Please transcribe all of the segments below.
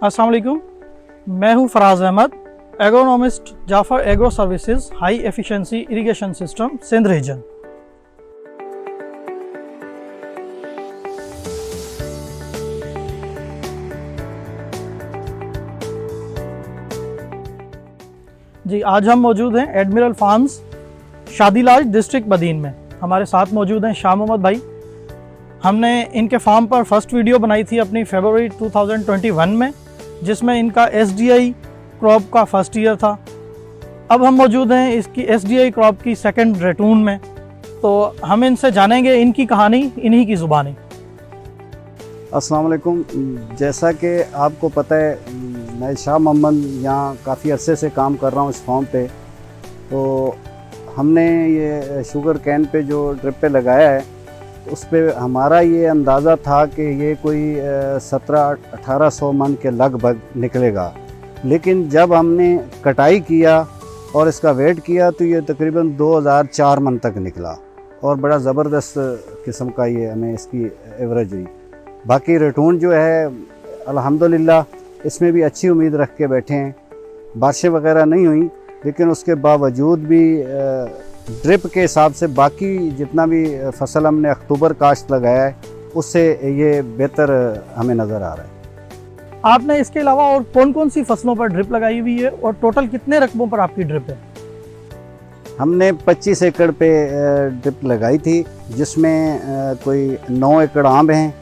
अस्सलाम वालेकुम, मैं हूं Faraz Ahmed, agronomist Jafar agro services high efficiency irrigation system Sindh region. जी, आज हम मौजूद हैं Admiral farms Shadilaj district Badin में। हमारे साथ मौजूद हैं शाह मोहम्मद भाई। हमने इनके फार्म पर फर्स्ट वीडियो बनाई थी अपनी फरवरी 2021 में, जिसमें इनका SDI क्रॉप का फर्स्ट ईयर था। अब हम मौजूद हैं इसकी SDI क्रॉप की सेकंड रेटून में, तो हम इनसे जानेंगे इनकी कहानी इन्हीं की ज़ुबानी। अस्सलाम वालेकुम। जैसा कि आपको पता है, मैं शाह मोहम्मद यहाँ काफ़ी अरसे से काम कर रहा हूँ इस फार्म पे। तो हमने ये शुगर कैन पे जो ड्रिप पे लगाया है, उस पे हमारा ये अंदाज़ा था कि ये कोई 1700-1800 मन के लगभग निकलेगा। लेकिन जब हमने कटाई किया और इसका वेट किया तो ये तकरीबन 2004 मन तक निकला और बड़ा ज़बरदस्त किस्म का ये हमें इसकी एवरेज हुई। बाकी रेटून जो है अल्हम्दुलिल्लाह इसमें भी अच्छी उम्मीद रख के बैठे हैं। बारिशें वगैरह नहीं हुई, लेकिन उसके बावजूद भी ड्रिप के हिसाब से बाकी जितना भी फसल हमने अक्टूबर काश्त लगाया है उससे ये बेहतर हमें नज़र आ रहा है। आपने इसके अलावा और कौन कौन सी फसलों पर ड्रिप लगाई हुई है और टोटल कितने रकबों पर आपकी ड्रिप है? हमने 25 एकड़ पे ड्रिप लगाई थी, जिसमें कोई 9 एकड़ आम हैं,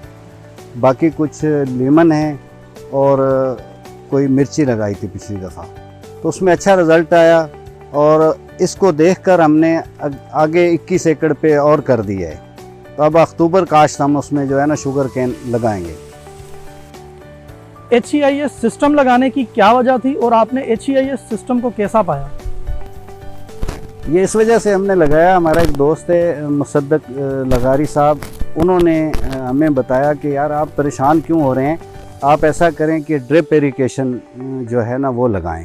बाकी कुछ लीमन हैं और कोई मिर्ची लगाई थी पिछली दफ़ा। तो उसमें अच्छा रिज़ल्ट आया और इसको देखकर हमने आगे 21 एकड़ पे और कर दिया है। तो अब अक्टूबर काश्त हम उसमें जो है ना शुगर कैन लगाएंगे। HEIS सिस्टम लगाने की क्या वजह थी और आपने HEIS सिस्टम को कैसा पाया? ये इस वजह से हमने लगाया, हमारा एक दोस्त है मुसद्दक लगारी साहब, उन्होंने हमें बताया कि यार आप परेशान क्यों हो रहे हैं, आप ऐसा करें कि ड्रिप इरिगेशन जो है ना वो लगाएं,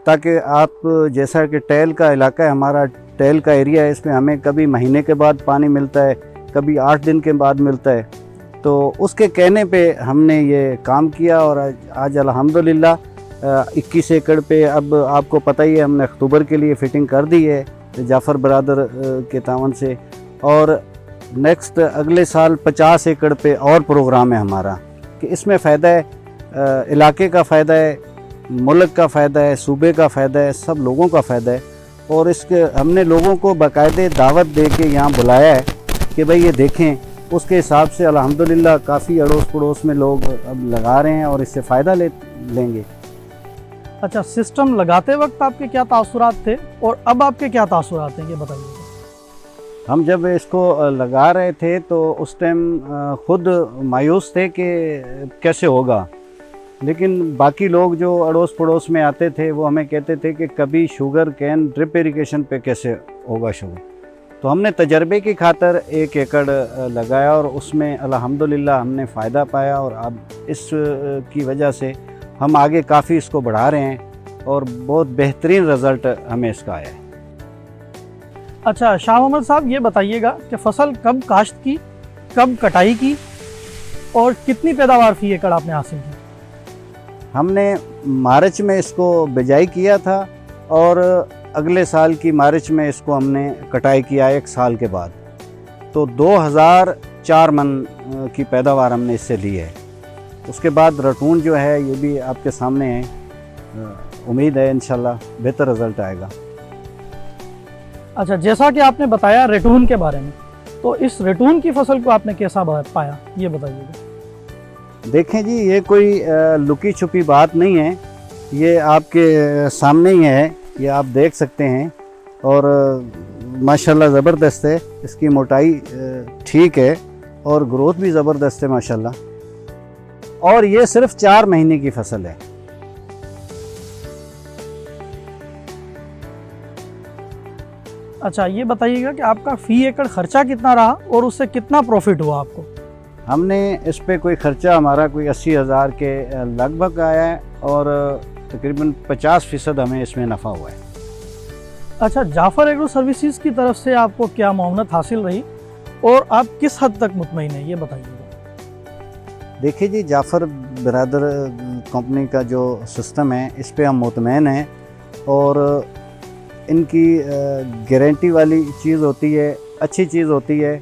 ताकि आप जैसा कि टेल का इलाका है, हमारा टेल का एरिया है, इसमें हमें कभी महीने के बाद पानी मिलता है, कभी 8 दिन के बाद मिलता है। तो उसके कहने पे हमने ये काम किया और आज अल्हम्दुलिल्लाह 21 एकड़ पे, अब आपको पता ही है हमने अक्टूबर के लिए फ़िटिंग कर दी है जाफ़र बरादर के तावन से, और नेक्स्ट अगले साल 50 एकड़ पे और प्रोग्राम है हमारा कि इसमें फ़ायदा है, इलाके का फ़ायदा है, मुल्क का फ़ायदा है, सूबे का फ़ायदा है, सब लोगों का फ़ायदा है। और इसके हमने लोगों को बाकायदे दावत दे के यहाँ बुलाया है कि भाई ये देखें, उसके हिसाब से अल्हम्दुलिल्लाह काफ़ी अड़ोस पड़ोस में लोग अब लगा रहे हैं और इससे फ़ायदा लेंगे। अच्छा, सिस्टम लगाते वक्त आपके क्या तासुरात थे और अब आपके क्या तासुरात हैं, ये बताइए। हम जब इसको लगा रहे थे तो उस टाइम ख़ुद मायूस थे कि कैसे होगा, लेकिन बाकी लोग जो अड़ोस पड़ोस में आते थे वो हमें कहते थे कि कभी शुगर कैन ड्रिप इरिगेशन पे कैसे होगा शुगर। तो हमने तजर्बे की खातर 1 एकड़ लगाया और उसमें अल्हम्दुलिल्लाह हमने फ़ायदा पाया और अब इस की वजह से हम आगे काफ़ी इसको बढ़ा रहे हैं और बहुत बेहतरीन रिज़ल्ट हमें इसका आया है। अच्छा शाह मोहम्मद साहब, ये बताइएगा कि फ़सल कब काश्त की, कब कटाई की और कितनी पैदावार फी एकड़ आपने हासिल की? हमने मार्च में इसको बिजाई किया था और अगले साल की मार्च में इसको हमने कटाई किया 1 साल के बाद। तो 2004 मन की पैदावार हमने इससे ली है। उसके बाद रटून जो है ये भी आपके सामने है, उम्मीद है इंशाल्लाह बेहतर रिज़ल्ट आएगा। अच्छा, जैसा कि आपने बताया रेटून के बारे में, तो इस रेटून की फसल को आपने कैसा पाया, ये बताइएगा। देखें जी, ये कोई लुकी छुपी बात नहीं है, ये आपके सामने ही है, ये आप देख सकते हैं और माशाल्लाह ज़बरदस्त है, इसकी मोटाई ठीक है और ग्रोथ भी ज़बरदस्त है माशाल्लाह। और ये सिर्फ 4 महीने की फसल है। अच्छा, ये बताइएगा कि आपका फ़ी एकड़ ख़र्चा कितना रहा और उससे कितना प्रॉफिट हुआ आपको? हमने इस पे कोई ख़र्चा हमारा कोई 80,000 के लगभग आया है और तकरीबन 50% हमें इसमें नफ़ा हुआ है। अच्छा, जाफ़र एग्रो सर्विसेज की तरफ से आपको क्या मुआवनत हासिल रही और आप किस हद तक मुतमईन हैं, ये बताइएगा। देखिए जी, जाफ़र बिरादर कंपनी का जो सिस्टम है इस पे हम मुतमईन हैं और इनकी गारंटी वाली चीज़ होती है, अच्छी चीज़ होती है,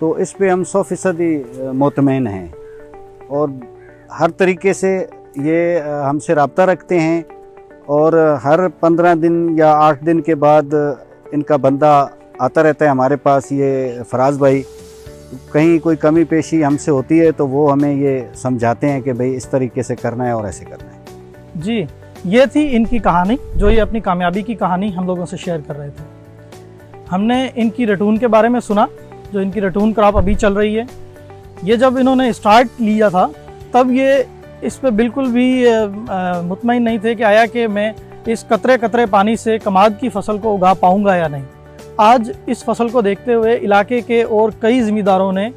तो इस पे हम 100% मुतमईन हैं और हर तरीके से ये हमसे रब्ता रखते हैं और हर 15 दिन या 8 दिन के बाद इनका बंदा आता रहता है हमारे पास। ये फराज भाई, कहीं कोई कमी पेशी हमसे होती है तो वो हमें ये समझाते हैं कि भाई इस तरीके से करना है और ऐसे करना है। जी, ये थी इनकी कहानी, जो ये अपनी कामयाबी की कहानी हम लोगों से शेयर कर रहे थे। हमने इनकी रटून के बारे में सुना, जो इनकी रटून क्रॉप अभी चल रही है। ये जब इन्होंने स्टार्ट लिया था तब ये इस पे बिल्कुल भी मुतमईन नहीं थे कि आया कि मैं इस कतरे कतरे पानी से कमाद की फसल को उगा पाऊंगा या नहीं। आज इस फसल को देखते हुए इलाके के और कई ज़मींदारों ने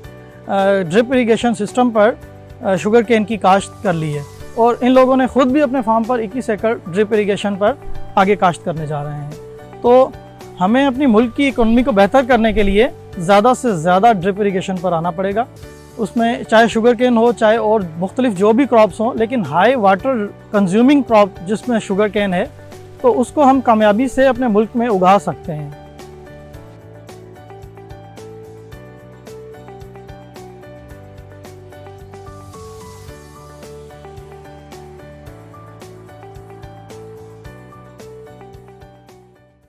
ड्रिप इरिगेशन सिस्टम पर शुगर केन की काश्त कर ली है और इन लोगों ने ख़ुद भी अपने फार्म पर 21 एकड़ ड्रिप इरिगेशन पर आगे काश्त करने जा रहे हैं। तो हमें अपनी मुल्क की इकोनॉमी को बेहतर करने के लिए ज़्यादा से ज़्यादा ड्रिप इरिगेशन पर आना पड़ेगा। उसमें चाहे शुगर केन हो, चाहे और मुख्तलिफ जो भी क्रॉप्स हों, लेकिन हाई वाटर कंज्यूमिंग क्रॉप जिसमें शुगर केन है, तो उसको हम कामयाबी से अपने मुल्क में उगा सकते हैं।